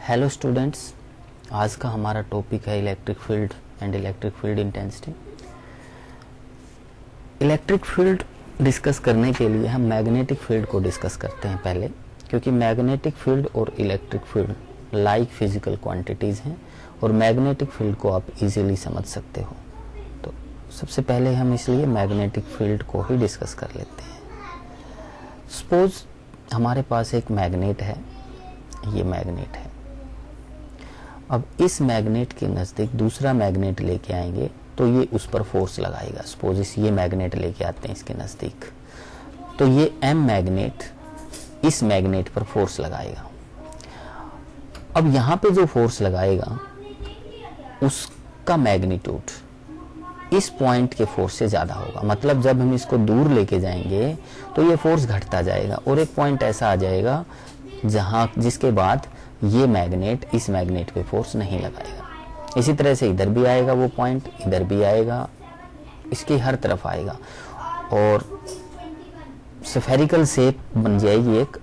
Hello students, आज का हमारा टॉपिक है electric field and electric field intensity. Electric field discuss करने के लिए हम मैग्नेटिक फील्ड को डिस्कस करते हैं पहले, क्योंकि मैग्नेटिक फील्ड और electric field like physical quantities हैं और मैग्नेटिक फील्ड को आप इजीली समझ सकते हो। तो सबसे पहले हम इसलिए मैग्नेटिक फील्ड को ही डिस्कस कर लेते हैं। सपोज हमारे पास एक मैग्नेट है, ये मैग्नेट है। अब इस मैग्नेट के नज़दीक दूसरा मैग्नेट लेके आएंगे तो ये उस पर फोर्स लगाएगा। सपोज ये मैग्नेट लेके आते हैं इसके नज़दीक, तो ये एम मैग्नेट इस मैग्नेट पर फोर्स लगाएगा। अब यहाँ पे जो फोर्स लगाएगा उसका मैग्नीट्यूड इस पॉइंट के फोर्स से ज़्यादा होगा। मतलब जब हम इसको दूर लेके जाएंगे तो ये फोर्स घटता जाएगा और एक पॉइंट ऐसा आ जाएगा जिसके बाद ये मैग्नेट इस मैग्नेट पे फोर्स नहीं लगाएगा। इसी तरह से इधर भी आएगा वो पॉइंट, इधर भी आएगा, इसकी हर तरफ आएगा और स्फेरिकल शेप बन जाएगी एक।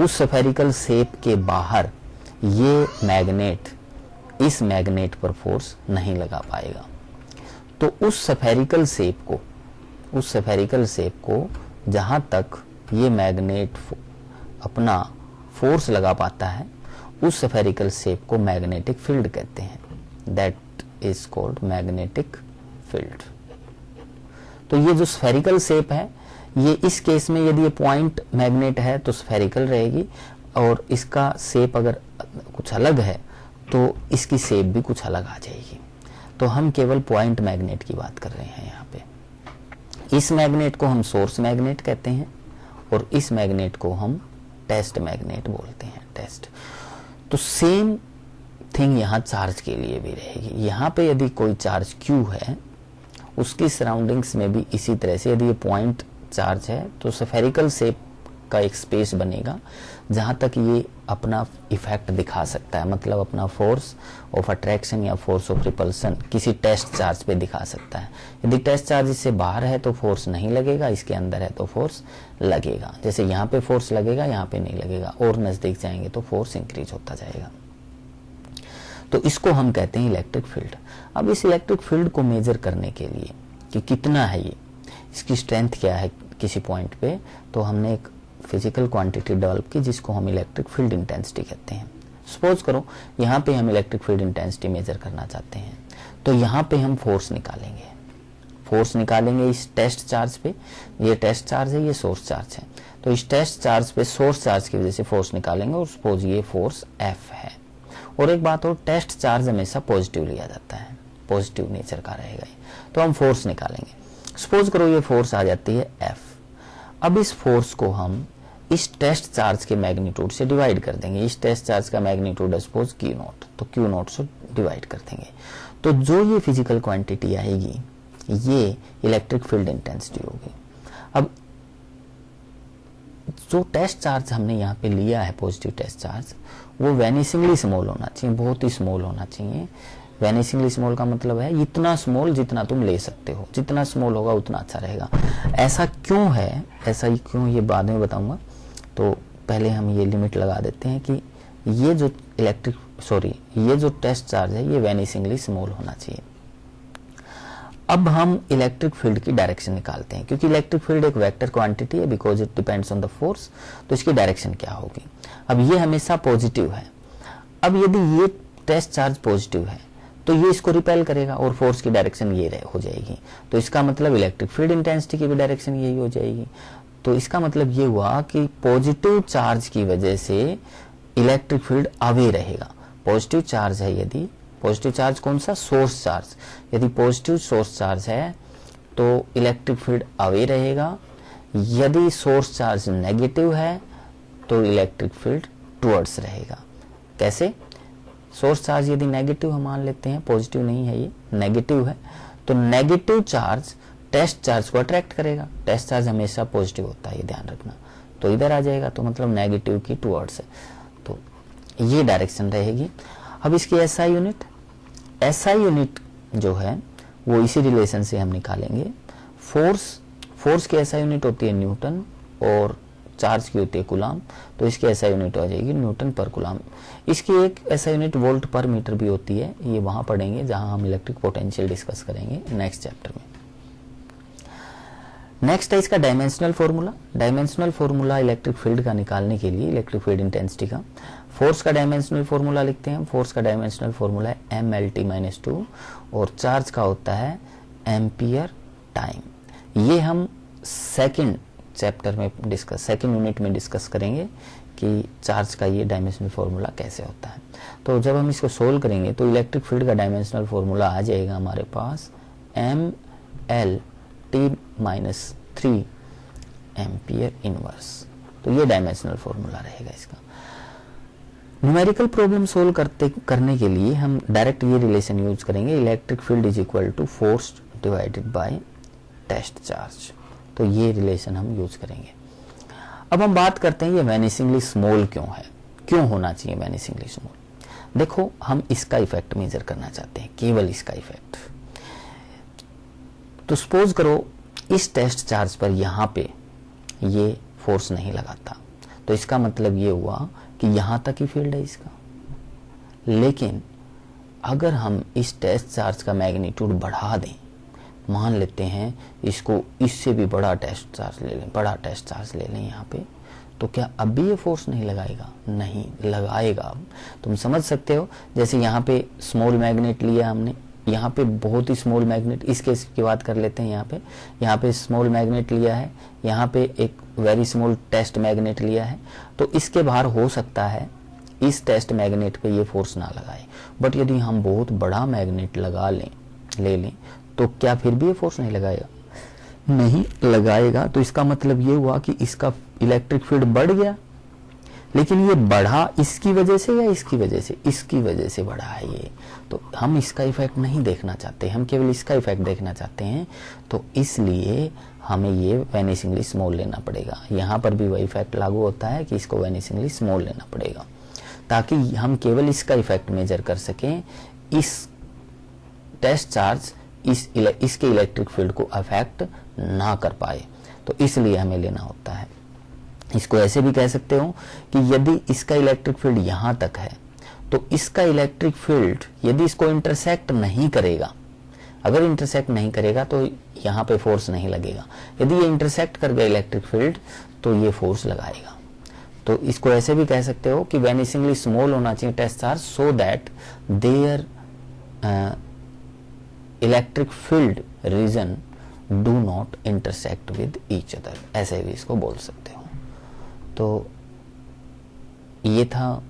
उस स्फेरिकल शेप के बाहर ये मैग्नेट इस मैग्नेट पर फोर्स नहीं लगा पाएगा। तो उस स्फेरिकल शेप को जहां तक ये मैग्नेट अपना फोर्स लगा पाता है उस स्फेरिकल शेप को मैग्नेटिक फील्ड कहते हैं। That is called magnetic field. तो ये जो स्फेरिकल शेप है, ये इस केस में यदि ये पॉइंट मैग्नेट है तो स्फेरिकल रहेगी और इसका शेप अगर कुछ अलग है तो इसकी शेप भी कुछ अलग आ जाएगी। तो हम केवल पॉइंट मैग्नेट की बात कर रहे हैं यहाँ पे। इस मैग्नेट को हम सोर्स मैग्नेट कहते हैं और इस मैग्नेट को हम टेस्ट मैग्नेट बोलते हैं। टेस्ट। तो सेम थिंग यहाँ चार्ज के लिए भी रहेगी। यहाँ पे यदि कोई चार्ज Q है, उसकी सराउंडिंग्स में भी इसी तरह से यदि ये पॉइंट चार्ज है तो स्फेरिकल शेप का एक स्पेस बनेगा जहाँ तक ये अपना इफेक्ट दिखा सकता है। मतलब अपना फोर्स ऑफ अट्रैक्शन या फोर्स ऑफ रिपल्सन किसी टेस्ट चार्ज पे दिखा सकता है। यदि टेस्ट चार्ज इससे बाहर है तो फोर्स नहीं लगेगा, इसके अंदर है तो फोर्स लगेगा। जैसे यहाँ पे फोर्स लगेगा, यहाँ पे नहीं लगेगा, और नजदीक जाएंगे तो फोर्स इंक्रीज होता जाएगा। तो इसको हम कहते हैं इलेक्ट्रिक फील्ड। अब इस इलेक्ट्रिक फील्ड को मेजर करने के लिए कि कितना है ये, इसकी स्ट्रेंथ क्या है किसी पॉइंट पे, तो हमने एक फिजिकल क्वांटिटी डेवलप की जिसको हम इलेक्ट्रिक फील्ड इंटेंसिटी कहते हैं। सपोज करो यहाँ पे हम इलेक्ट्रिक फील्ड इंटेंसिटी मेजर करना चाहते हैं, तो यहाँ पे हम फोर्स निकालेंगे इस टेस्ट चार्ज पे। ये टेस्ट चार्ज है, ये सोर्स चार्ज है। तो इस टेस्ट चार्ज पे सोर्स चार्ज की वजह से फोर्स निकालेंगे और सपोज ये फोर्स F है। और एक बात और, टेस्ट चार्ज हमेशा पॉजिटिव लिया जाता है, पॉजिटिव नेचर का रहेगा। तो हम फोर्स निकालेंगे। सपोज करो ये फोर्स आ जाती है F। अब इस फोर्स को हम इस टेस्ट चार्ज के मैग्नीट्यूड से डिवाइड कर देंगे। इस टेस्ट चार्ज का मैग्नीट्यूड है सपोज Q0, तो Q0 से डिवाइड कर देंगे। तो जो ये फिजिकल क्वांटिटी आएगी ये इलेक्ट्रिक फील्ड इंटेंसिटी होगी। अब जो टेस्ट चार्ज हमने यहाँ पे लिया है, पॉजिटिव टेस्ट चार्ज, वो वैनिशिंगली स्मॉल होना चाहिए, बहुत ही स्मॉल होना चाहिए। वैनिशिंगली स्मॉल का मतलब है इतना स्मॉल जितना तुम ले सकते हो। जितना स्मॉल होगा उतना अच्छा रहेगा। ऐसा क्यों है, ऐसा ही क्यों, ये बाद में बताऊंगा। तो पहले हम ये लिमिट लगा देते हैं कि ये जो टेस्ट चार्ज है ये वैनिशिंगली स्मॉल होना चाहिए। अब हम इलेक्ट्रिक फील्ड की डायरेक्शन निकालते हैं, क्योंकि इलेक्ट्रिक फील्ड एक वेक्टर क्वांटिटी है because it depends on the force. तो इसकी डायरेक्शन क्या होगी? अब ये हमेशा पॉजिटिव है। अब यदि ये टेस्ट चार्ज पॉजिटिव है तो ये इसको रिपेल करेगा और फोर्स की डायरेक्शन ये हो जाएगी। तो इसका मतलब इलेक्ट्रिक फील्ड इंटेंसिटी की भी डायरेक्शन यही हो जाएगी। तो इसका मतलब ये हुआ कि पॉजिटिव चार्ज की वजह से इलेक्ट्रिक फील्ड अवे रहेगा। पॉजिटिव चार्ज है, यदि पॉजिटिव चार्ज कौन सा? Source charge. यदि पॉजिटिव सोर्स चार्ज है तो इलेक्ट्रिक फील्ड अवे रहेगा। यदि सोर्स चार्ज नेगेटिव है तो इलेक्ट्रिक फील्ड टुवर्ड्स रहेगा। कैसे? सोर्स चार्ज यदि नेगेटिव हम मान लेते हैं, पॉजिटिव नहीं है, ये नेगेटिव है, तो नेगेटिव चार्ज टेस्ट चार्ज को अट्रैक्ट करेगा। टेस्ट चार्ज हमेशा पॉजिटिव होता है, ये ध्यान रखना। तो इधर आ जाएगा, तो मतलब नेगेटिव की टुवर्ड्स है। तो ये डायरेक्शन रहेगी। अब इसकी SI यूनिट जो है वो इसी रिलेशन से हम निकालेंगे। फोर्स की SI यूनिट होती है न्यूटन और चार्ज की होती है कूलाम, तो इसकी ऐसा यूनिट हो जाएगी न्यूटन पर कूलाम। इसकी एक ऐसा यूनिट वोल्ट पर मीटर भी होती है, ये वहां पढ़ेंगे जहां हम इलेक्ट्रिक पोटेंशियल डिस्कस करेंगे नेक्स्ट चैप्टर में। नेक्स्ट है इसका dimensional formula. Dimensional formula electric field का निकालने के लिए, इलेक्ट्रिक फील्ड इंटेंसिटी का, फोर्स का डायमेंशनल फॉर्मूला लिखते हैं। फोर्स का डायमेंशनल फॉर्मूला है mLT-2 और चार्ज का होता है एम्पियर टाइम। ये हम सेकंड चैप्टर में डिस्कस, सेकंड यूनिट में डिस्कस करेंगे कि चार्ज का ये डायमेंशनल फॉर्मूला कैसे होता है। तो जब हम इसको सोल्व करेंगे तो इलेक्ट्रिक फील्ड का डायमेंशनल फॉर्मूला आ जाएगा हमारे पास mLT-3 एम्पियर इनवर्स। तो ये डायमेंशनल फॉर्मूला रहेगा इसका। न्यूमेरिकल प्रॉब्लम सोल्व करने के लिए हम डायरेक्ट ये रिलेशन यूज करेंगे, electric field is equal to force divided by test charge. तो ये रिलेशन हम यूज करेंगे। अब हम बात करते हैं ये वैनिशिंगली स्मॉल क्यों है, क्यों होना चाहिए वैनिशिंगली स्मॉल। देखो हम इसका इफेक्ट मेजर करना चाहते हैं, केवल इसका इफेक्ट। तो सपोज करो इस टेस्ट चार्ज पर यहां पे ये फोर्स नहीं लगाता, तो इसका मतलब ये हुआ कि यहां तक ही फील्ड है इसका। लेकिन अगर हम इस टेस्ट चार्ज का मैग्नीट्यूड बढ़ा दें, मान लेते हैं इसको इससे भी बड़ा टेस्ट चार्ज ले लें, बड़ा टेस्ट चार्ज ले लें यहाँ पे, तो क्या अब भी ये फोर्स नहीं लगाएगा? नहीं लगाएगा। तुम समझ सकते हो, जैसे यहाँ पे स्मॉल मैग्नेट लिया हमने, यहाँ पे बहुत ही स्मॉल मैग्नेट, इस केस की बात कर लेते हैं। यहाँ पे स्मॉल मैग्नेट लिया है, यहाँ पे एक वेरी स्मॉल टेस्ट मैग्नेट लिया है, तो इसके बाहर हो सकता है इस टेस्ट मैग्नेट पे ये फोर्स ना लगाए। बट यदि हम बहुत बड़ा मैग्नेट ले लें तो क्या फिर भी ये फोर्स नहीं लगाएगा? नहीं लगाएगा। तो इसका मतलब ये हुआ कि इसका इलेक्ट्रिक फील्ड बढ़ गया। लेकिन ये बढ़ा इसकी वजह से या इसकी वजह से? इसकी वजह से बढ़ा है ये। तो हम इसका इफेक्ट नहीं देखना चाहते, हम केवल इसका इफेक्ट देखना चाहते हैं। तो इसलिए हमें ये वैनिशिंगली स्मॉल लेना पड़ेगा। यहाँ पर भी वही इफेक्ट लागू होता है कि इसको वैनिशिंगली स्मॉल लेना पड़ेगा, ताकि हम केवल इसका इफेक्ट मेजर कर सकें, इस टेस्ट चार्ज इसके इलेक्ट्रिक फील्ड को अफेक्ट ना कर पाए। तो इसलिए हमें लेना होता है। इसको ऐसे भी कह सकते हो कि यदि इसका इलेक्ट्रिक फील्ड यहां तक है, तो इसका इलेक्ट्रिक फील्ड यदि इसको इंटरसेक्ट नहीं करेगा, अगर इंटरसेक्ट नहीं करेगा तो यहां पे फोर्स नहीं लगेगा। यदि ये इंटरसेक्ट कर गया इलेक्ट्रिक फील्ड तो ये फोर्स लगाएगा। तो इसको ऐसे भी कह सकते हो कि वैनिशिंगली स्मॉल होना चाहिए test charge, so that there electric field region do not intersect with each other, ऐसे भी इसको बोल सकते हो। तो ये था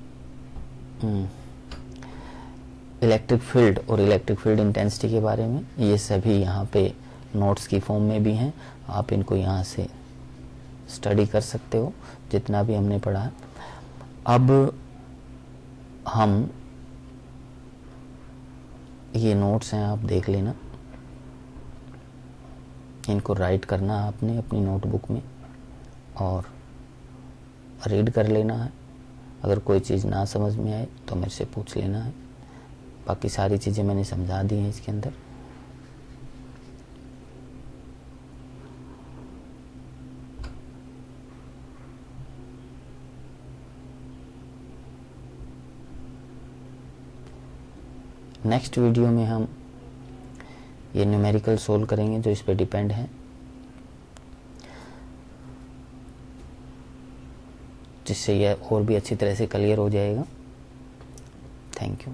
इलेक्ट्रिक फील्ड और इलेक्ट्रिक फील्ड इंटेंसिटी के बारे में। ये सभी यहाँ पे नोट्स की फॉर्म में भी हैं, आप इनको यहाँ से स्टडी कर सकते हो जितना भी हमने पढ़ा है। अब हम ये नोट्स हैं, आप देख लेना, इनको राइट करना आपने अपनी नोटबुक में और रीड कर लेना है। अगर कोई चीज़ ना समझ में आए तो मेरे से पूछ लेना है। बाकी सारी चीज़ें मैंने समझा दी हैं इसके अंदर। नेक्स्ट वीडियो में हम ये न्यूमेरिकल सोल्व करेंगे जो इस पे डिपेंड है, जिससे यह और भी अच्छी तरह से क्लियर हो जाएगा। Thank you.